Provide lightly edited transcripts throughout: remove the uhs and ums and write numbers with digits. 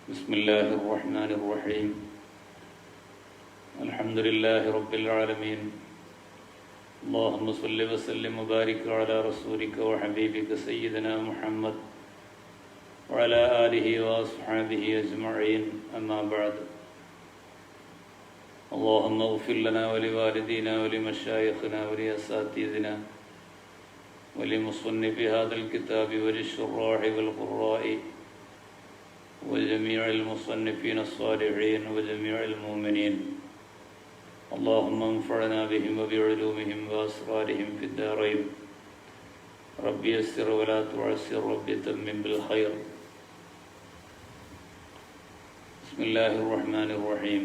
بسم الله الرحمن الرحيم الحمد لله رب العالمين اللهم صل وسلم وبارك على رسولك وحبيبك سيدنا محمد وعلى آله وأصحابه أجمعين أما بعد اللهم اغفر لنا ولوالدينا ولمشايخنا ولأساتذتنا ولمصنف هذا الكتاب وللشراح والقراء وجميع المصنفين الصالحين وجميع المؤمنين اللهم انفعنا بهم وبعلومهم وأسرارهم في الدارين رب يسر ولا تعسر رب تمم بالخير بسم الله الرحمن الرحيم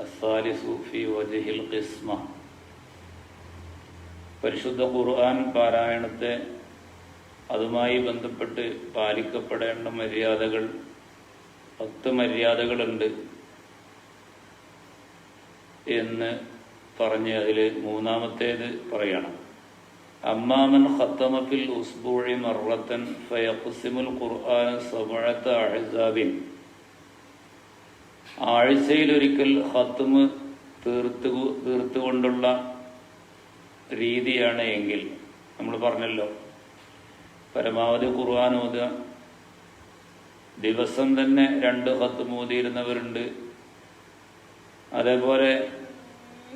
الثالث في وجه القسمة പരിശുദ്ധ ഖുർആൻ പാരായണത്തെ അതുമായി ബന്ധപ്പെട്ട് പാലിക്കപ്പെടേണ്ട മര്യാദകൾ 10 മര്യാദകളുണ്ട് എന്ന് പറഞ്ഞ് അതിൽ മൂന്നാമത്തേത് പറയണം. അമ്മാമൻ ഖത്തമ ഫിൽ ഉസ്ബൂഇ മർറത്തൻ ഫയഖ്സിമുൽ ഖുർആന സബഅത അഹ്സാബിൻ ആഴ്ചയിലൊരിക്കൽ ഖത്മ് തീർത്തുകൊണ്ടുള്ള രീതിയാണ് എങ്കിൽ നമ്മൾ പറഞ്ഞല്ലോ, പരമാവധി ഖുർആൻ ഓതുക. ദിവസം തന്നെ 2 ഖത്മ് ഓതിയിരുന്നവരുണ്ട്. അതേപോലെ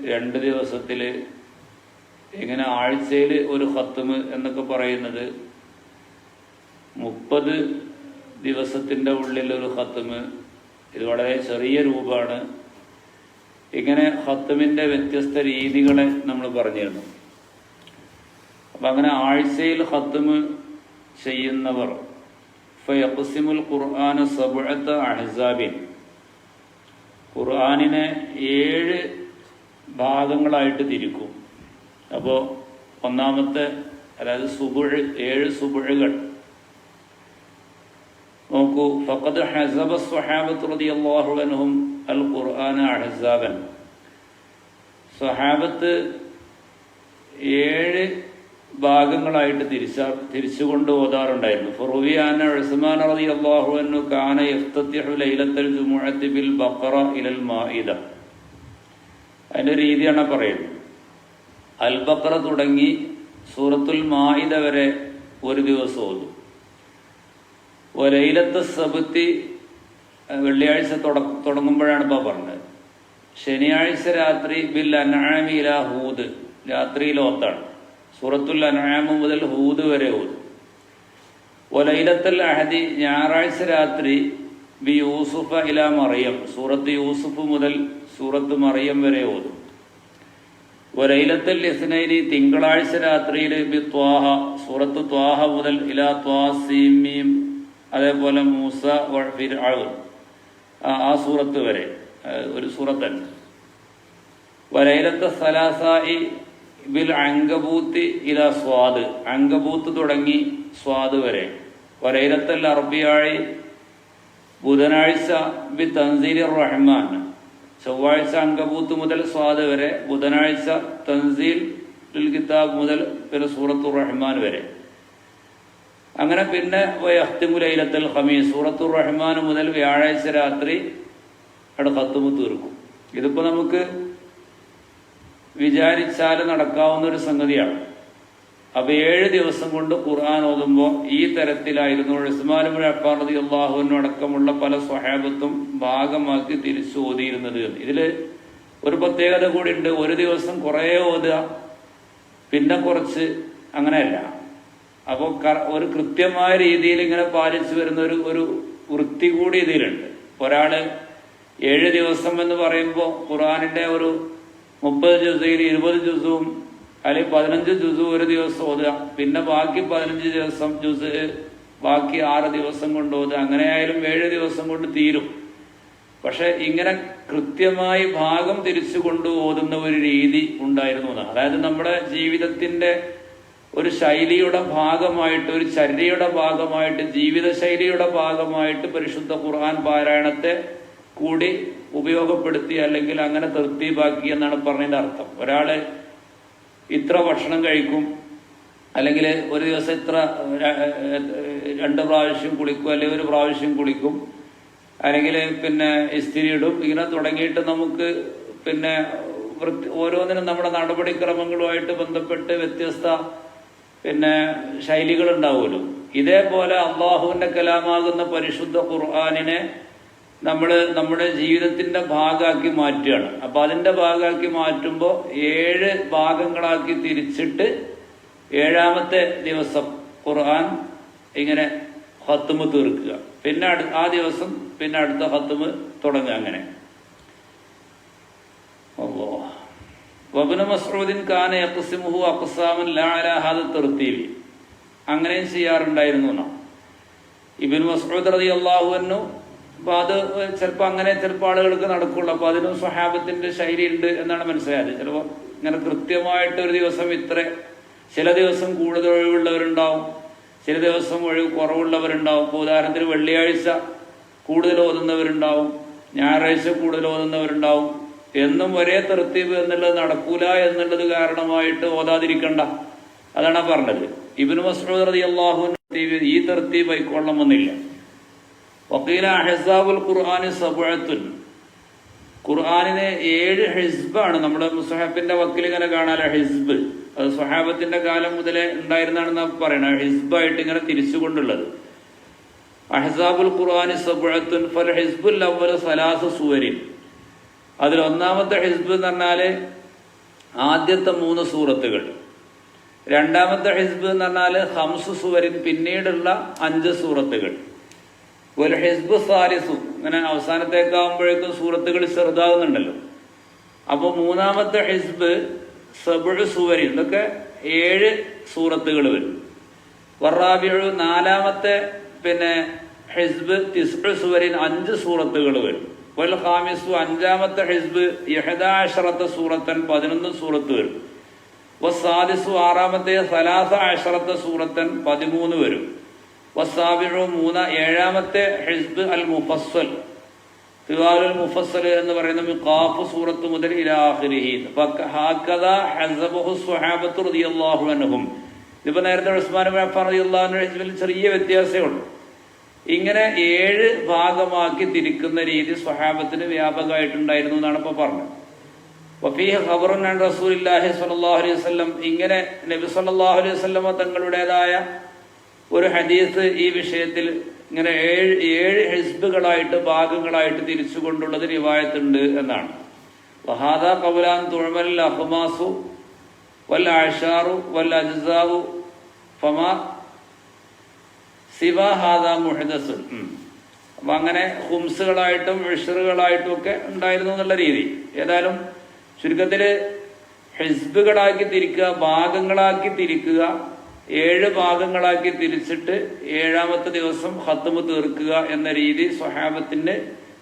2 ദിവസത്തിൽ ഇങ്ങനെ ആഴ്ചയിൽ ഒരു ഖത്മ് എന്നൊക്കെ പറയുന്നത് 30 ദിവസത്തിൻ്റെ ഉള്ളിൽ ഒരു ഖത്മ്. ഇത് വളരെ ചെറിയ രൂപമാണ്. ഇങ്ങനെ ഖത്മിൻ്റെ വ്യത്യസ്ത രീതികളെ നമ്മൾ പറഞ്ഞിരുന്നു. അപ്പം അങ്ങനെ ആഴ്ചയിൽ ഖത്മ് ചെയ്യുന്നവർ ഫയഖ്സിമുൽ ഖുർആന സബഅത അഹ്സാബിൻ ഖുർആനിനെ 7 ഭാഗങ്ങളായിട്ട് തിരിക്കും. അപ്പോൾ ഒന്നാമത്തെ, അതായത് സുബുഹ്, 7 സുബുഹുകൾ നോക്കൂ. ഫഖദ് ഹസബ സ്വഹാബത്ത് റളിയല്ലാഹു അൻഹും അൽ ഖുർആന അഹ്സാബൻ. സ്വഹാബത്ത് 7 ഭാഗങ്ങളായിട്ട് തിരിച്ചുകൊണ്ട് ഓതാറുണ്ടായിരുന്നു. ഫറുവിയാന ഉസ്മാൻ റളിയല്ലാഹു അൻഹു കാന യഫ്തതിഹു ലൈലത്തുൽ ജുമുഅത്തി ബിൽ ബഖറ ഇലൽ മാഇദ. അതിന്റെ രീതിയാണ് പറയുന്നത്. അൽ ബഖറ തുടങ്ങി സൂറത്തുൽ മാഇദ വരെ ഒരു ദിവസം ഓതും. ലൈലത്തു സബ്തി വെള്ളിയാഴ്ച തുടങ്ങുമ്പോഴാണ് ഇപ്പോൾ പറഞ്ഞത്. ശനിയാഴ്ച രാത്രി ബിൽ അൻആമി ഇലാ ഹൂദ്, രാത്രിയിൽ ഓത്താണ്. സൂറത്തുൽ അൻആം മുതൽ ഹൂദ് വരെ ഓതും. ലൈലത്തുൽ അഹദി, ഞായറാഴ്ച രാത്രി ബി യൂസുഫ ഇലാ മറിയം, സൂറത്ത് യൂസുഫ് മുതൽ സൂറത്ത് മറിയം വരെ ഓതും. ലൈലത്തുൽ ഇസ്നൈനി, തിങ്കളാഴ്ച രാത്രിയിൽ ബി ത്വാഹ, സൂറത്ത് ത്വാഹ മുതൽ ഇലാ ത്വാസീം മീം, അതേപോലെ മൂസ ഫിർഔൻ, ആ സൂറത്ത് വരെ ഒരു സൂറത്തന്നെ. ലൈലത്തുൽ സലാസാഇ ബിൽ അങ്കബൂത്ത് ഇലാ സ്വാദ്, അങ്കബൂത്ത് തുടങ്ങി സ്വാദ് വരെ. ലൈലത്തുൽ അർബിയായി, ബുധനാഴ്ച ബി തൻസീലിർ റഹ്മാൻ, ചൊവ്വാഴ്ച അങ്കബൂത്ത് മുതൽ സ്വാദ് വരെ, ബുധനാഴ്ച തൻസീൽ കിതാബ് മുതൽ പിന്നെ സൂറത്തുർ റഹ്മാൻ വരെ. അങ്ങനെ പിന്നെ യഖ്തിമു ലൈലത്തുൽ ഖമീസ്, സൂറത്തുർ റഹ്മാൻ മുതൽ വ്യാഴാഴ്ച രാത്രി അവിടെ ഖത്മ് തീർക്കും. ഇതിപ്പോ നമുക്ക് വിചാരിച്ചാൽ നടക്കാവുന്ന ഒരു സംഗതിയാണ്. അപ്പൊ 7 ദിവസം കൊണ്ട് ഖുർആൻ ഓതുമ്പോൾ ഈ തരത്തിലായിരുന്നു ഉസ്മാൻ ഇബ്നു അഫ്ഫാൻ റളിയല്ലാഹു അൻഹു അടക്കമുള്ള പല സ്വഹാബത്തും ഭാഗമാക്കി തിരിച്ചു ഓതിയിരുന്നത്. ഇതില് ഒരു പ്രത്യേകത കൂടി ഉണ്ട്. ഒരു ദിവസം കുറേ ഓതുക, പിന്നെ കുറച്ച്, അങ്ങനെയല്ല. അപ്പോൾ ഒരു കൃത്യമായ രീതിയിൽ ഇങ്ങനെ പാലിച്ചു വരുന്ന ഒരു വൃത്തി കൂടി ഇതിലുണ്ട്. ഒരാള് 7 ദിവസം എന്ന് പറയുമ്പോൾ ഖുർആനിന്റെ ഒരു 30 ജുസയിൽ 20 ജുസും അല്ലെങ്കിൽ 15 ജുസു ഒരു ദിവസം ഓതുക, പിന്നെ ബാക്കി 15 ദിവസം ജുസ് ബാക്കി 6 ദിവസം കൊണ്ട് ഓതുക. അങ്ങനെയായാലും 7 ദിവസം കൊണ്ട് തീരും. പക്ഷെ ഇങ്ങനെ കൃത്യമായി ഭാഗം തിരിച്ചുകൊണ്ട് ഓതുന്ന ഒരു രീതി ഉണ്ടായിരുന്നു. അതായത് നമ്മുടെ ജീവിതത്തിന്റെ ഒരു ശൈലിയുടെ ഭാഗമായിട്ട്, ഒരു ചര്യയുടെ ഭാഗമായിട്ട്, ജീവിത ശൈലിയുടെ ഭാഗമായിട്ട് പരിശുദ്ധ ഖുർആൻ പാരായണത്തെ കൂടി ഉപയോഗപ്പെടുത്തി, അല്ലെങ്കിൽ അങ്ങനെ തർത്തീബാക്കി എന്നാണ് പറഞ്ഞതിന്റെ അർത്ഥം. ഒരാള് ഇത്ര ഭക്ഷണം കഴിക്കും, അല്ലെങ്കിൽ ഒരു ദിവസം ഇത്ര 2 പ്രാവശ്യം കുളിക്കും, അല്ലെങ്കിൽ 1 പ്രാവശ്യം കുളിക്കും, അല്ലെങ്കിൽ പിന്നെ ഇസ്തിരി ഇടും. ഇങ്ങനെ തുടങ്ങിയിട്ട് നമുക്ക് പിന്നെ ഓരോന്നിനും നമ്മുടെ നടപടിക്രമങ്ങളുമായിട്ട് ബന്ധപ്പെട്ട് വ്യത്യസ്ത പിന്നെ ശൈലികൾ ഉണ്ടാവുമല്ലോ. ഇതേപോലെ അള്ളാഹുവിന്റെ കലാമാകുന്ന പരിശുദ്ധ ഖുർആനിനെ നമ്മൾ നമ്മുടെ ജീവിതത്തിന്റെ ഭാഗമാക്കി മാറ്റുകയാണ്. അപ്പൊ അതിന്റെ ഭാഗമാക്കി മാറ്റുമ്പോൾ 7 ഭാഗങ്ങളാക്കി തിരിച്ചിട്ട് 7ാമത്തെ ദിവസം ഖുർആൻ ഇങ്ങനെ ഖത്മ് തീർക്കുക. പിന്നെ ആ ദിവസം പിന്നെ അടുത്ത ഖത്മ് തുടങ്ങുക. അങ്ങനെ വബ്നു മസ്ഊദിൻ കാന യഖ്സിമുഹു അഖ്സാമൻ ലാ അലാ ഹാദ തർതീബി, അങ്ങനെയും ചെയ്യാറുണ്ടായിരുന്നു എന്നാ ഇബ്നു മസ്ഊദ് റളിയല്ലാഹു അൻഹു. അപ്പൊ അത് ചിലപ്പോൾ അങ്ങനെ ചിലപ്പോൾ ആളുകൾക്ക് നടക്കുള്ളൂ. അപ്പൊ അതിനും സ്വഹാബത്തിന്റെ ശൈലി ഉണ്ട് എന്നാണ് മനസ്സിലായത്. ചിലപ്പോൾ ഇങ്ങനെ കൃത്യമായിട്ട് ഒരു ദിവസം ഇത്ര, ചില ദിവസം കൂടുതൽ ഒഴിവുള്ളവരുണ്ടാവും, ചില ദിവസം ഒഴിവ് കുറവുള്ളവരുണ്ടാവും. ഇപ്പോൾ ഉദാഹരണത്തിന് വെള്ളിയാഴ്ച കൂടുതൽ ഓതുന്നവരുണ്ടാവും, ഞായറാഴ്ച കൂടുതൽ ഓതുന്നവരുണ്ടാവും. എന്നും ഒരേ തർത്തീബ് എന്നുള്ളത് നടക്കൂല എന്നുള്ളത് കാരണമായിട്ട് ഓതാതിരിക്കണ്ട. അതാണ് പറഞ്ഞത്. ഇബ്നു മസ്ഊദ് റളിയല്ലാഹു അൻഹു ഈ തർത്തീബ് ആയിക്കൊള്ളണമെന്നില്ല. വഖീല അഹ്സാബുൽ ഖുർആനി സബ്അത്തുൻ, ഖുർആനിന് 7 ഹിസ്ബാണ്. നമ്മുടെ മുസ്ഹഫിന്റെ വക്കിൽ ഇങ്ങനെ കാണാലോ ഹിസ്ബ്. അത് സ്വഹാബത്തിന്റെ കാലം മുതലേ ഉണ്ടായിരുന്നാണെന്നാ പറയണത്. ഹിസ്ബായിട്ട് ഇങ്ങനെ തിരിച്ചുകൊണ്ടുള്ളത്. അഹ്സാബുൽ ഖുർആനി സബ്അത്തുൻ ഫൽ ഹിസ്ബുൽ അവ്വൽ സലാസ സുവരിൻ, അതിൽ ഒന്നാമത്തെ ഹിസ്ബ് എന്ന് പറഞ്ഞാല് ആദ്യത്തെ 3 സൂറത്തുകൾ. രണ്ടാമത്തെ ഹിസ്ബ് എന്ന് പറഞ്ഞാല് 5 സുവരിൻ, പിന്നീടുള്ള 5 സൂറത്തുകൾ. ഒരു ഹിസ്ബ് സാലിസു, ഇങ്ങനെ അവസാനത്തേക്കാവുമ്പോഴേക്കും സൂറത്തുകൾ ചെറുതാകുന്നുണ്ടല്ലോ. അപ്പൊ മൂന്നാമത്തെ ഹിസ്ബ് സബ്ഉ സുവരിൻ, ഇതൊക്കെ 7 സൂറത്തുകൾ വരും. വറാബിഉ, നാലാമത്തെ പിന്നെ ഹിസ്ബ് തിസ്ഉ സുവരിൻ, 5 സൂറത്തുകൾ വരും. വൽ ഖാമിസു, അഞ്ചാമത്തെ ഹിസ്ബ് 11 സൂറത്തൻ, 11 സൂറത്ത് വരും. വസ്സാദിസു, ആറാമത്തെ 13 സൂറത്തൻ, 13 വരും. വസ്സാബിഉ, ഏഴാമത്തെ ഹിസ്ബ് അൽ മുഫസ്സൽ, തിവാലുൽ മുഫസ്സൽ എന്ന് പറയുന്ന ഖാഫ് സൂറത്ത് മുതൽ ഇലാ ആഖിരിഹി. ഹകദാ ഹസബഹു സ്വഹാബത്തു റളിയല്ലാഹു അൻഹും. ഇതിപ്പോ നേരത്തെ ഉസ്മാൻ ഇബ്നു അഫ്ഫാൻ റളിയല്ലാഹു അൻഹു ഹിസ്ബിൽ ചെറിയ വ്യത്യാസമേ ഉള്ളൂ. ഇങ്ങനെ 7 ഭാഗമാക്കി തിരിക്കുന്ന രീതി സ്വഹാബത്തിന് വ്യാപകമായിട്ടുണ്ടായിരുന്നു എന്നാണ് ഇപ്പൊ പറഞ്ഞത്. വഫീഹി ഖബറുൻ അൻ റസൂലില്ലാഹി സ്വല്ലല്ലാഹു അലൈഹി വസല്ലം, ഇങ്ങനെ നബി സ്വല്ലല്ലാഹു അലൈഹി വസല്ലം തങ്ങളുടേതായ ഒരു ഹദീസ് ഈ വിഷയത്തിൽ ഇങ്ങനെ 7 ഹിസ്ബുകളായിട്ട് ഭാഗങ്ങളായിട്ട് തിരിച്ചുകൊണ്ടുള്ളത് റിവായത്തുണ്ട് എന്നാണ്. വഹാദാ ഖബലാൻ തുഅമൽ അഖ്മാസു വൽ അഅ്ശാറു വൽ അജ്സാഉ ഫമാ സിവാ ഹാദാ മുഹദസുൻ. അപ്പൊ അങ്ങനെ ഹുംസുകളായിട്ടും ഇഷ്റുകളായിട്ടും ഒക്കെ ഉണ്ടായിരുന്നു എന്നുള്ള രീതി. ഏതായാലും ചുരുക്കത്തില് ഹിസ്ബുകളാക്കി തിരിക്കുക, ഭാഗങ്ങളാക്കി തിരിക്കുക, 7 ഭാഗങ്ങളാക്കി തിരിച്ചിട്ട് 7ാമത്തെ ദിവസം ഖത്മ് തീർക്കുക എന്ന രീതി സ്വഹാബത്തിന്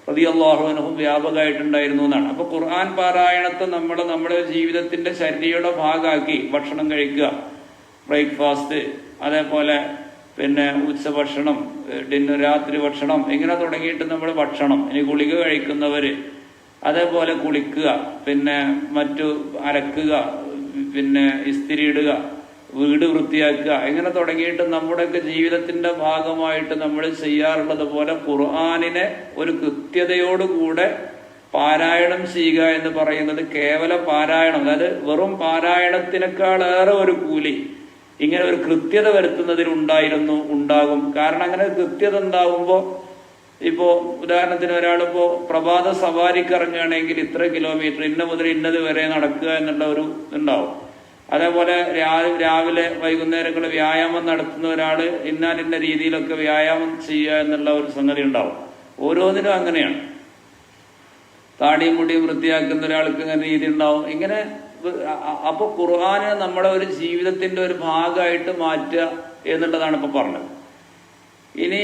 റളിയല്ലാഹു അൻഹും വ്യാപകമായിട്ടുണ്ടായിരുന്നു എന്നാണ്. അപ്പൊ ഖുർആൻ പാരായണത്തെ നമ്മുടെ ജീവിതത്തിന്റെ ചര്യയുടെ ഭാഗമാക്കി ഭക്ഷണം കഴിക്കുക, ബ്രേക്ക്ഫാസ്റ്റ്, അതേപോലെ പിന്നെ ഉച്ചഭക്ഷണം, ഡിന്നർ, രാത്രി ഭക്ഷണം, ഇങ്ങനെ തുടങ്ങിയിട്ട് നമ്മൾ ഭക്ഷണം, ഇനി ഗുളിക കഴിക്കുന്നവര് അതേപോലെ കുളിക്കുക, പിന്നെ മറ്റു അലക്കുക, പിന്നെ ഇസ്തിരി ഇടുക, വീട് വൃത്തിയാക്കുക, ഇങ്ങനെ തുടങ്ങിയിട്ട് നമ്മുടെയൊക്കെ ജീവിതത്തിന്റെ ഭാഗമായിട്ട് നമ്മൾ ചെയ്യാറുള്ളത് പോലെ ഖുർആനിനെ ഒരു കൃത്യതയോടുകൂടെ പാരായണം ചെയ്യുക എന്ന് പറയുന്നത് കേവല പാരായണം, അതായത് വെറും പാരായണത്തിനേക്കാളേറെ ഒരു കൂലി ഇങ്ങനെ ഒരു കൃത്യത വരുത്തുന്നതിൽ ഉണ്ടാകും. കാരണം അങ്ങനെ കൃത്യത ഉണ്ടാകുമ്പോൾ, ഇപ്പോ ഉദാഹരണത്തിന് ഒരാളിപ്പോ പ്രഭാത സവാരിക്ക് ഇറങ്ങുകയാണെങ്കിൽ ഇത്ര കിലോമീറ്റർ ഇന്ന മുതൽ ഇന്നത് വരെ നടക്കുക എന്നുള്ള ഒരു ഇതുണ്ടാവും. അതേപോലെ രാവിലെ വൈകുന്നേരങ്ങളിൽ വ്യായാമം നടത്തുന്ന ഒരാള് ഇന്ന രീതിയിലൊക്കെ വ്യായാമം ചെയ്യുക എന്നുള്ള ഒരു സംഗതി ഉണ്ടാവും. ഓരോന്നിനും അങ്ങനെയാണ്. താടിയും മുടിയും വൃത്തിയാക്കുന്ന ഒരാൾക്ക് ഇങ്ങനെ രീതി ഉണ്ടാവും. ഇങ്ങനെ അപ്പൊ ഖുർആനെ നമ്മുടെ ഒരു ജീവിതത്തിന്റെ ഒരു ഭാഗമായിട്ട് മാറ്റുക എന്നുള്ളതാണ് ഇപ്പൊ പറഞ്ഞത്. ഇനി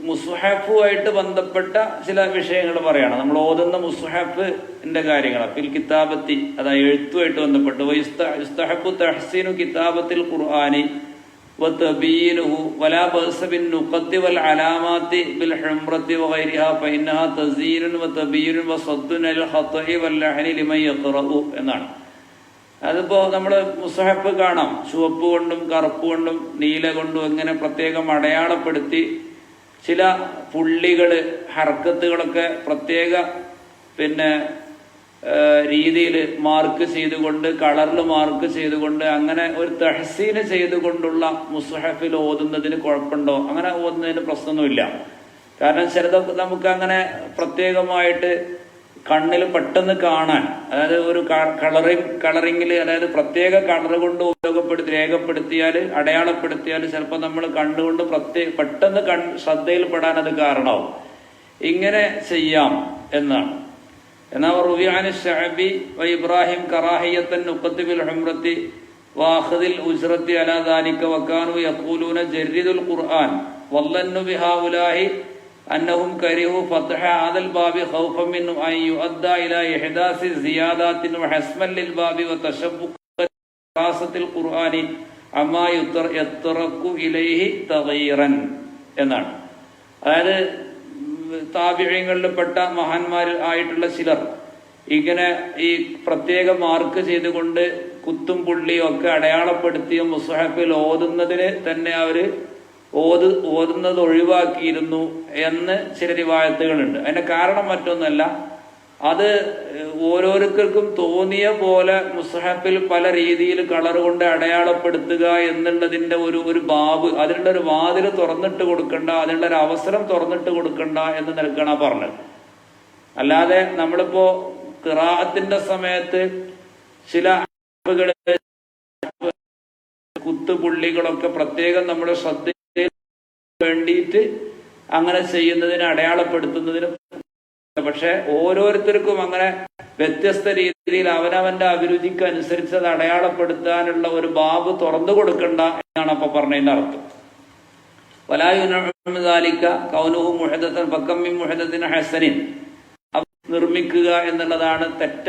മുസ്ഹഫുമായിട്ട് ബന്ധപ്പെട്ട ചില വിഷയങ്ങൾ പറയണം. നമ്മൾ ഓതുന്ന മുസ്ഹഫിന്റെ കാര്യങ്ങൾ ഫിൽ കിതാബത്തി, അതായത് എഴുത്തുമായിട്ട് ബന്ധപ്പെട്ട് യുസ്തഹബ്ബു തഹ്സീനു കിതാബത്തിൽ ഖുർആനി വതബീനുഹു വലാ ബഅസ ബിൻ നുഖത്തി വൽ അലാമാത്തി ബിൽ ഹുംറത്തി വഗൈരിഹാ ഫഇന്നഹാ തസീനുൻ വതബീനുൻ വസദ്ദുൻ അൽ ഖത്ഇ വൽ ലഹനി ലിമൻ യഖറഉ എന്നാണ്. അതിപ്പോ നമ്മള് മുസ്ഹഫ് കാണാം, ചുവപ്പ് കൊണ്ടും കറുപ്പ് കൊണ്ടും നീല കൊണ്ടും ഇങ്ങനെ പ്രത്യേകം അടയാളപ്പെടുത്തി ചില പുള്ളികൾ ഹർക്കത്തുകളൊക്കെ പ്രത്യേക പിന്നെ രീതിയിൽ മാർക്ക് ചെയ്തുകൊണ്ട്, കളറിൽ മാർക്ക് ചെയ്തുകൊണ്ട്, അങ്ങനെ ഒരു തഹ്സീന് ചെയ്തുകൊണ്ടുള്ള മുസ്ഹഫിൽ ഓതുന്നതിന് കുഴപ്പമുണ്ടോ? അങ്ങനെ ഓതുന്നതിന് പ്രശ്നമൊന്നുമില്ല. കാരണം ചിലതൊക്കെ നമുക്ക് അങ്ങനെ പ്രത്യേകമായിട്ട് കണ്ണിൽ പെട്ടെന്ന് കാണാൻ, അതായത് ഒരു കളറിങ്ങിൽ, അതായത് പ്രത്യേക കളർ കൊണ്ട് രേഖപ്പെടുത്തിയാൽ, അടയാളപ്പെടുത്തിയാൽ ചിലപ്പോൾ നമ്മൾ കണ്ടുകൊണ്ട് പെട്ടെന്ന് ശ്രദ്ധയിൽപ്പെടാൻ അത് കാരണമാവും. ഇങ്ങനെ ചെയ്യാം എന്നാണ്. എന്നാൽ റുവിയാൻ ഷഅബി വ ഇബ്രാഹിം കറാഹിയത്തൻ നുഖത്ത് ബിൽ ഹുംറത്തി വാഖദിൽ ഉജ്റത്തി അലാ ദാലിക വകാനു യഖൂലൂന ജരിദുൽ ഖുർആൻ വല്ലന്നു ബിഹാഉലാഹി അന്നഹും കരിഹു ഫത്ഹ ഹാദൽ ബാബി ഖൗഫൻ മിൻ അൻ യുഅദ്ദ ഇലാ ഇഹ്ദാസി സിയാദാത്തിൻ വഹസ്മൻ ലിൽ ബാബി വതശബ്ബുഖ ഖാസത്തിൽ ഖുർആനി അമാ യത്തറഖു ഇലൈഹി തഗീറൻ എന്നാണ്. അതായത് താബിഈങ്ങളിൽപ്പെട്ട മഹാന്മാർ ആയിട്ടുള്ള ചിലർ ഇങ്ങനെ ഈ പ്രത്യേക മാർക്ക് ചെയ്തുകൊണ്ട് കുത്തും പുള്ളിയും ഒക്കെ അടയാളപ്പെടുത്തിയ മുസ്ഹഫിൽ ഓതുന്നതിന് തന്നെ അവര് ഓതുന്നത് ഒഴിവാക്കിയിരുന്നു എന്ന് ചില റിവായത്തുകളുണ്ട്. അതിന്റെ കാരണം മറ്റൊന്നല്ല, അത് ഓരോരുത്തർക്കും തോന്നിയ പോലെ മുസ്ഹഫിൽ പല രീതിയിൽ കളർ കൊണ്ട് അടയാളപ്പെടുത്തുക എന്നുള്ളതിന്റെ ഒരു ബാബ്, അതിനുള്ള ഒരു വാതിൽ തുറന്നിട്ട് കൊടുക്കണ്ട, അതിനുള്ള ഒരു അവസരം തുറന്നിട്ട് കൊടുക്കണ്ട എന്ന് നിൽക്കണ പറഞ്ഞത്. അല്ലാതെ നമ്മളിപ്പോ ഖിറാഅത്തിന്റെ സമയത്ത് ചില കുത്തുപുള്ളികളൊക്കെ പ്രത്യേകം നമ്മുടെ ശ്രദ്ധയിൽ വേണ്ടിയിട്ട് അങ്ങനെ ചെയ്യുന്നതിന്, അടയാളപ്പെടുത്തുന്നതിന്. പക്ഷെ ഓരോരുത്തർക്കും അങ്ങനെ വ്യത്യസ്ത രീതിയിൽ അവനവന്റെ അഭിരുചിക്ക് അനുസരിച്ച് അത് അടയാളപ്പെടുത്താനുള്ള ഒരു ബാബ് തുറന്നു കൊടുക്കണ്ട എന്നാണ് അപ്പൊ പറഞ്ഞതിന്റെ അർത്ഥം. വലായുനാലിക്ക കൗനുഹു മുഹദത്തൻ ഫക്കമ്മിൻ മുഹദത്തിൻ ഹസനിൻ, നിർമ്മിക്കുക എന്നുള്ളതാണ് തെറ്റ.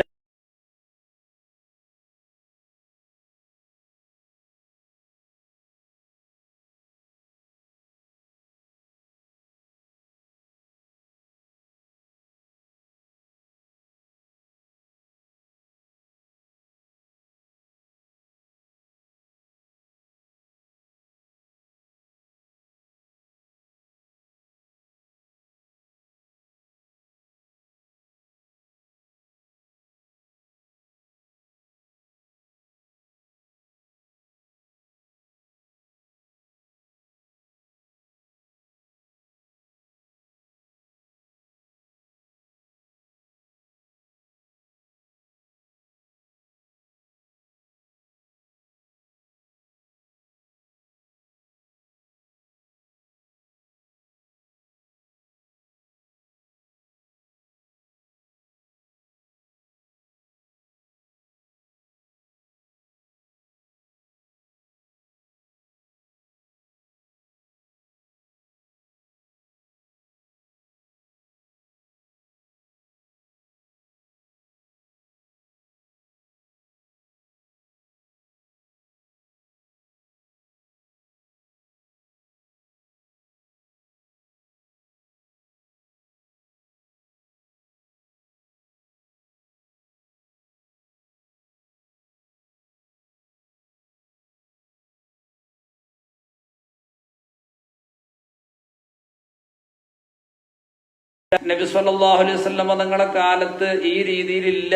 നബി സല്ലല്ലാഹു അലൈഹി വസല്ലം തങ്ങളുടെ കാലത്ത് ഈ രീതിയിലില്ല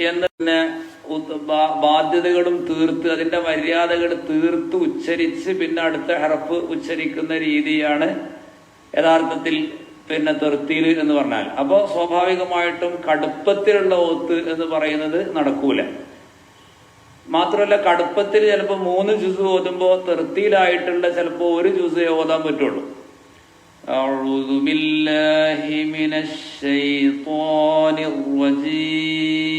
എന്ന് തന്നെ ബാധ്യതകളും തീർത്ത്, അതിന്റെ മര്യാദകൾ തീർത്ത് ഉച്ചരിച്ച് പിന്നെ അടുത്ത ഹർഫ് ഉച്ചരിക്കുന്ന രീതിയാണ് യഥാർത്ഥത്തിൽ പിന്നെ തെർത്തീൽ എന്ന് പറഞ്ഞാൽ. അപ്പോ സ്വാഭാവികമായിട്ടും കടുപ്പത്തിലുള്ള ഓത്ത് എന്ന് പറയുന്നത് നടക്കൂല. മാത്രമല്ല, കടുപ്പത്തിൽ ചിലപ്പോൾ 3 ജുസ് ഓതുമ്പോൾ തെർത്തീലായിട്ടുള്ള ചിലപ്പോൾ 1 ജുസേ ഓതാൻ പറ്റുള്ളൂ. أعوذ بالله من الشيطان الرجيم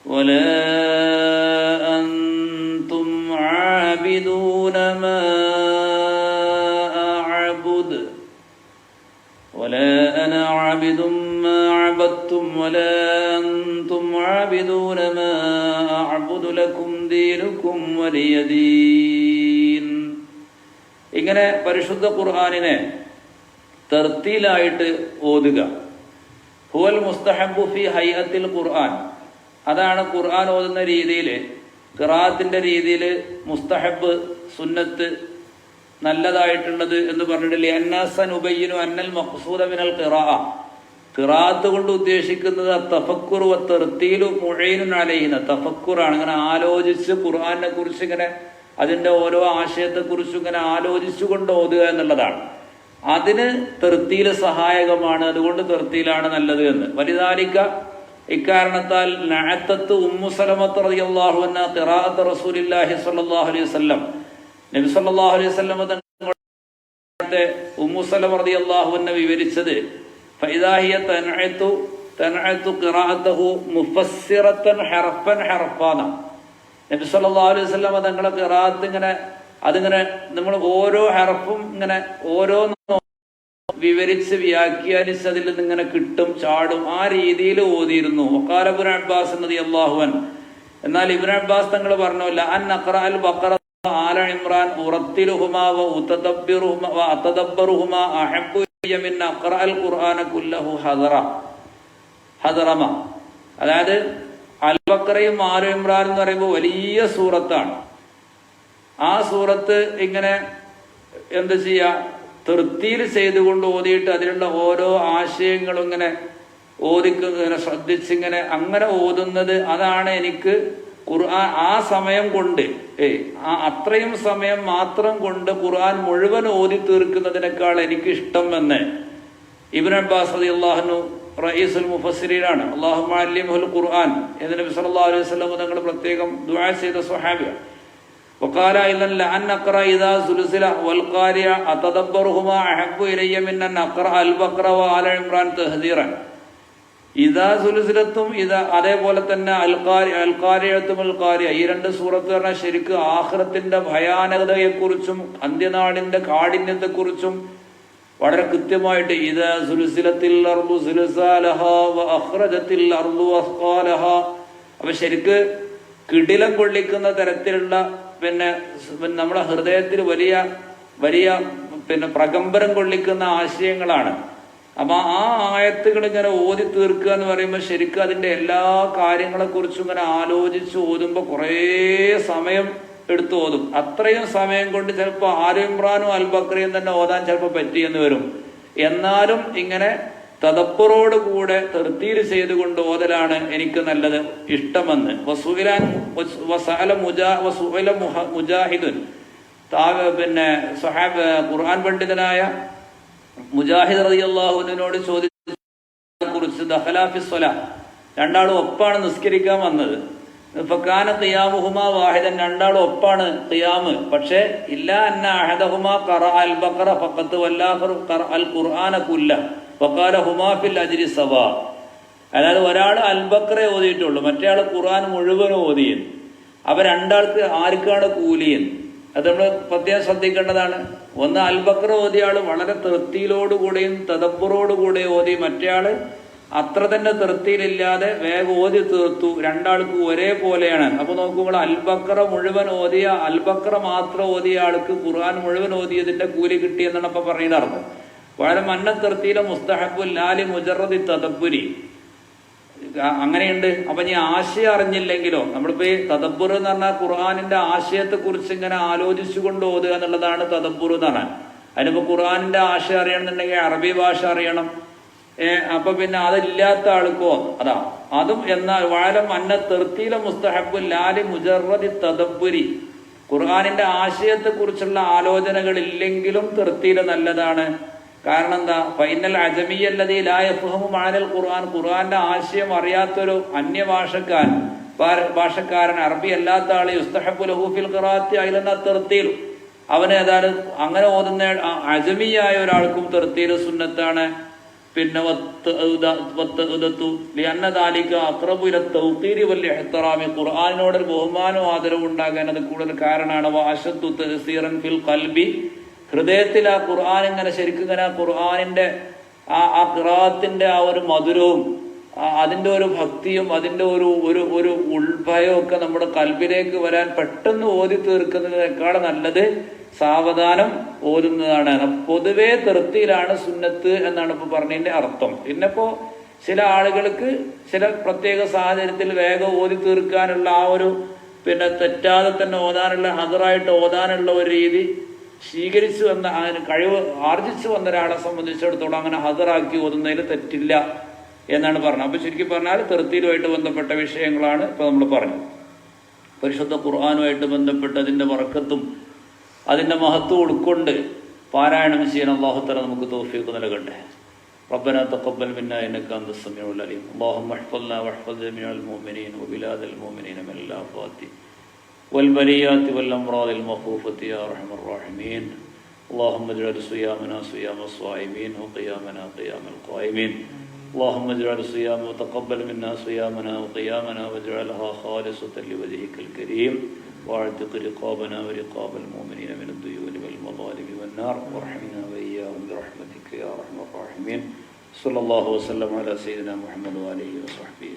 ولا أنتم عابدون ما أعبد ولا أنا عابد ما عبدتم ولا أنتم عابدون ما أعبد لكم دينكم ولي دين. ഇങ്ങനെ പരിശുദ്ധ ഖുർആനിനെ തർത്തീലായിട്ട് ഓതുക. ഹുവൽ മുസ്തഹബ്ബു ഫി ഹൈഅത്തിൽ ഖുർആൻ, അതാണ് ഖുർആൻ ഓതുന്ന രീതിയിൽ, ഖിറാഅത്തിന്റെ രീതിയിൽ മുസ്തഹബ്, സുന്നത്ത്, നല്ലതായിട്ടുള്ളത് എന്ന് പറഞ്ഞിട്ടില്ലേ. അന്നാസൻ ഉബയ്യിനു അന്നൽ മഖ്സൂദ മിനൽ ഖിറാഅ, ഖിറാഅത്ത് കൊണ്ട് ഉദ്ദേശിക്കുന്നത് തഫക്കുർ വ തർത്തീലു മുഈനുൻ അലൈഹിന, തഫക്കുറാണ്. ഇങ്ങനെ ആലോചിച്ച് ഖുർആനെ കുറിച്ച് ഇങ്ങനെ അതിന്റെ ഓരോ ആശയത്തെക്കുറിച്ചും ഇങ്ങനെ ആലോചിച്ചു കൊണ്ട് ഓതുക എന്നുള്ളതാണ്. അതിന് തർത്തീല് സഹായകമാണ്. അതുകൊണ്ട് തർത്തീലാണ് നല്ലത് എന്ന്. വലിദാലിക, ഇക്കാരണത്താൽ നഅത്തത്ത് ഉമ്മു സലമത്ത് റളിയല്ലാഹു അൻഹാ ഖിറാഅത്ത് റസൂലുള്ളാഹി സ്വല്ലല്ലാഹു അലൈഹി വസല്ലം, നബി സല്ലല്ലാഹു അലൈഹി വസല്ലം തങ്ങളുടെ ഉമ്മു സലമ റളിയല്ലാഹു അൻഹ വിവരിച്ചത് ഫഇദാ ഹിയ തനഅതു ഖിറാഅത്തുഹു മുഫസ്സിറത്തൻ ഹർഫൻ ഹർഫാന. നബി സല്ലല്ലാഹു അലൈഹി വസല്ലം തങ്ങളുടെ ഖിറാഅത്ത് ഇങ്ങനെ അതിങ്ങനെ നമ്മൾ ഓരോ ഹർഫും ഇങ്ങനെ ഓരോന്നും വിവരിച്ച് വ്യാഖ്യാനിച്ച് അതിൽ നിന്ന് ഇങ്ങനെ കിട്ടും, ചാടും. ആ രീതിയിൽ ഓതിയിരുന്നു. വഖാല ഇബ്നു അബ്ബാസ് റളിയല്ലാഹു അൻഹു, എന്നാൽ ഇബ്നു അബ്ബാസ് തങ്ങൾ പറഞ്ഞല്ല, അൻ അഖറഅൽ ബഖറ ആല ഇംറാൻ ഉറത്തിലുഹുമാ വ ഉതദബ്ബിറുഹുമാ വ അതദബ്ബറുഹുമാ അഹബ്ബു ഇലയ്യ മിൻ അഖറഅൽ ഖുർആന കുല്ലഹു ഹദറമ. അതായത് അൽ ബഖറയും ആല ഇംറാൻ എന്ന് പറയുമ്പോൾ വലിയ സൂറത്താണ്. ആ സൂറത്ത് ഇങ്ങനെ എന്താ ചെയ്യുക, തൃപ്തിയിൽ ചെയ്തുകൊണ്ട് ഓതിയിട്ട് അതിലുള്ള ഓരോ ആശയങ്ങളും ഇങ്ങനെ ഓതിങ്ങനെ ശ്രദ്ധിച്ചിങ്ങനെ അങ്ങനെ ഓതുന്നത്, അതാണ് എനിക്ക് ഖുർആൻ ആ സമയം കൊണ്ട് അത്രയും സമയം മാത്രം കൊണ്ട് ഖുർആൻ മുഴുവൻ ഓതി തീർക്കുന്നതിനേക്കാൾ എനിക്ക് ഇഷ്ടം എന്ന് ഇബ്നു അബ്ബാസ് റളിയല്ലാഹു അൻഹു റഈസുൽ മുഫസ്സിരീനാണ്. അല്ലാഹുമ്മ അല്ലിംഹുൽ ഖുർആൻ എന്ന് നബി സല്ലല്ലാഹു അലൈഹി വസല്ലം തങ്ങൾ പ്രത്യേകം ദുആ ചെയ്ത സ്വഹാബിയാണ്. وقال ايضا لان اقرا اذا زلزل والقارئ اتدبرهما احب الي من ان اقرا البقره وآل عمران تهذيرا. ഇദാ സുൽസിലത്തും ഇദാ, അതേപോലെ തന്നെ അൽഖാരിയത്തും അൽഖാരിയ, ഈ രണ്ട് സൂറത്ത് പറഞ്ഞാൽ ശരിക്ക് ആഖിറത്തിന്റെ ഭയാനകതയെക്കുറിച്ചും അന്ത്യനാടിന്റെ കാഠിന്യത്തെക്കുറിച്ചും വളരെ കൃത്യമായിട്ട് ഇദാ സുൽസിലത്തിൽ അർളു സുൽസാലഹാ വ അഖ്റജത്തിൽ അർളു അസ്ഖാലഹാ. അപ്പൊ ശരിക്ക് കിടിലം കൊള്ളിക്കുന്ന തരത്തിലുള്ള പിന്നെ നമ്മുടെ ഹൃദയത്തിൽ വലിയ വലിയ പ്രകമ്പരം കൊള്ളിക്കുന്ന ആശയങ്ങളാണ്. അപ്പൊ ആ ആയത്തുകൾ ഇങ്ങനെ ഓതി തീർക്കുക എന്ന് പറയുമ്പോൾ ശരിക്കും അതിന്റെ എല്ലാ കാര്യങ്ങളെ കുറിച്ചും ഇങ്ങനെ ആലോചിച്ച് ഓതുമ്പോൾ കുറേ സമയം എടുത്ത് ഓതും. അത്രയും സമയം കൊണ്ട് ചിലപ്പോൾ ആല ഇംറാനും അൽ ബഖറയും തന്നെ ഓതാൻ ചിലപ്പോൾ പറ്റിയെന്ന് വരും. എന്നാലും ഇങ്ങനെ തദബ്ബുറോട് കൂടെ തർത്തീൽ ചെയ്തുകൊണ്ട് ഓതലാണ് എനിക്ക് നല്ലത്, ഇഷ്ടമെന്ന്. മുജാഹിദുൻ, പിന്നെ സഹാബ് ഖുർആൻ പണ്ഡിതനായ മുജാഹിദ് റളിയല്ലാഹു അൻഹുവിനോട് ചോദിച്ചു ദഖലാ ഫി സ്വലാ, രണ്ടാളും ഒപ്പാണ് നിസ്കരിക്കാൻ വന്നത്. ഫകാന ഖിയാമുഹുമാ വാഹിദൻ, രണ്ടാളും ഒപ്പാണ് ഖിയാമ്. പക്ഷേ ഇല്ലാ അന്ന അഹദഹുമാ ഖറഅ അൽ ബഖറ ഫഖത്ത് വല്ലാഖറു ഖറഅ അൽ ഖുർആന കുല്ല വഖാല ഹുമാ ഫിൽ അജ്രി സവാ. അതായത് ഒരാൾ അൽ ബഖറ ഓതിയിട്ടുള്ളൂ, മറ്റേ ആൾ ഖുർആൻ മുഴുവൻ ഓതിയെന്ന്. അവ രണ്ടാൾക്ക് ആർക്കാണ് കൂലിയെന്ന് അത് നമ്മൾ പ്രത്യേകം ശ്രദ്ധിക്കേണ്ടതാണ്. ഒന്ന് അൽ ബഖറ ഓതിയ ആൾ വളരെ തൃപ്തിയിലോടുകൂടെയും തദബ്ബുറോടുകൂടെ ഓതി, മറ്റേ ആള് അത്ര തന്നെ തൃപ്തിയിലില്ലാതെ വേഗം ഓതി തീർത്തു. രണ്ടാൾക്ക് ഒരേപോലെയാണ്. അപ്പൊ നോക്കുമ്പോൾ അൽ ബഖറ മുഴുവൻ ഓതിയ, അൽ ബഖറ മാത്രം ഓതിയ ആൾക്ക് ഖുർആൻ മുഴുവൻ ഓതിയതിന്റെ കൂലി കിട്ടി എന്നാണ് അപ്പൊ പറയുന്ന അർത്ഥം. വളരെ മന്ന തൃപ്തിയിലെ മുസ്തഹബുൽ ലാലി മുജറദി തദബ്ബുരി അങ്ങനെയുണ്ട്. അപ്പൊ നീ ആശയം അറിഞ്ഞില്ലെങ്കിലോ, നമ്മളിപ്പോ ഈ തദബ്ബുർ എന്ന് പറഞ്ഞാൽ ഖുർആനിന്റെ ആശയത്തെ കുറിച്ച് ഇങ്ങനെ ആലോചിച്ചുകൊണ്ട് ഓതുക എന്നുള്ളതാണ് തദബ്ബുർ എന്ന് പറഞ്ഞാൽ. അതിനിപ്പോ ഖുർആനിന്റെ ആശയം അറിയണമെന്നുണ്ടെങ്കിൽ അറബി ഭാഷ അറിയണം. അപ്പൊ പിന്നെ അതില്ലാത്ത ആൾക്കോ അതാ അതും. എന്നാൽ വാലം അന്ന തർത്തീല മുസ്തഹബുൽ ലാലി മുജറദി തദബ്ബുരി, ഖുർആനിന്റെ ആശയത്തെ കുറിച്ചുള്ള ആലോചനകൾ ഇല്ലെങ്കിലും തർത്തീല നല്ലതാണ്. കാരണം എന്താ, ഫൈനൽ അജമിയല്ലദീ ലാ യഫ്ഹമു മഅനൽ ഖുർആൻ, ഖുർആന്റെ ആശയം അറിയാത്തൊരു ഭാഷക്കാരൻ അറബി അല്ലാത്ത ആള് യുസ്തഹബ്ബു ലഹു ഫിൽ ഖിറാഅത്തി അയ്ലന തർത്തീൽ, അവന് ഏതായാലും അങ്ങനെ ഓതുന്ന അജമിയായ ഒരാൾക്കും തർത്തീൽ സുന്നത്താണ്. പിന്നെ ഖുർആാനിനോടൊരു ബഹുമാനവും ആദരവും ഉണ്ടാകാൻ അത് കൂടുതൽ കാരണമാണ്. ഹൃദയത്തിൽ ആ ഖുർആൻ ഇങ്ങനെ ശരിക്കും ഇങ്ങനെ ഖുർആനിന്റെ ആ ഖിറാഅത്തിന്റെ ആ ഒരു മധുരവും അതിന്റെ ഒരു ഭക്തിയും അതിന്റെ ഒരു ഉൾഭയവും ഒക്കെ നമ്മുടെ കൽബിലേക്ക് വരാൻ പെട്ടെന്ന് ഓതി തീർക്കുന്നതിനേക്കാൾ നല്ലത് സാവധാനം ഓതുന്നതാണ്. പൊതുവേ തൃപ്തിയിലാണ് സുന്നത്ത് എന്നാണ് ഇപ്പൊ പറഞ്ഞതിന്റെ അർത്ഥം. പിന്നെ ഇപ്പോ ചില ആളുകൾക്ക് ചില പ്രത്യേക സാഹചര്യത്തിൽ വേഗം ഓതി തീർക്കാനുള്ള ആ ഒരു പിന്നെ തെറ്റാതെ തന്നെ ഓതാനുള്ള ഹദറായിട്ട് ഓതാനുള്ള ഒരു രീതി സ്വീകരിച്ചു വന്ന അതിന് കഴിവ് ആർജിച്ചു വന്ന ഒരാളെ സംബന്ധിച്ചിടത്തോളം അങ്ങനെ ഹദറാക്കി ഓതുന്നതിൽ തെറ്റില്ല എന്നാണ് പറഞ്ഞത്. അപ്പൊ ശരിക്കും പറഞ്ഞാൽ തൃപ്തിയിലുമായിട്ട് ബന്ധപ്പെട്ട വിഷയങ്ങളാണ് ഇപ്പൊ നമ്മൾ പറഞ്ഞത്. പരിശുദ്ധ ഖുർആനുമായിട്ട് ബന്ധപ്പെട്ട് അതിന്റെ ബർക്കത്തും അതിന്റെ മഹത്വം ഉൾക്കൊണ്ട് പാരായണം ചെയ്യാൻ അല്ലാഹു തആല നമുക്ക് തൗഫീഖ് നൽകട്ടെ. ربنا تقبل منا انك انت السميع العليم. اللهم احفظنا واحفظ جميع المؤمنين وبلاد المؤمنين من الآفات والبليات والامراض المخوفة يا ارحم الراحمين. اللهم اجعل صيامنا صيام الصائمين وقيامنا قيام القائمين. اللهم اجعل صيام وتقبل منا صيامنا وقيامنا واجعلها خالصة لوجهك الكريم واعتق رقابنا ورقاب المؤمنين من الديون والمظالم والنار وارحمنا وإياهم برحمتك يا أرحم الراحمين. صلى الله وسلم على سيدنا محمد وآله وصحبه.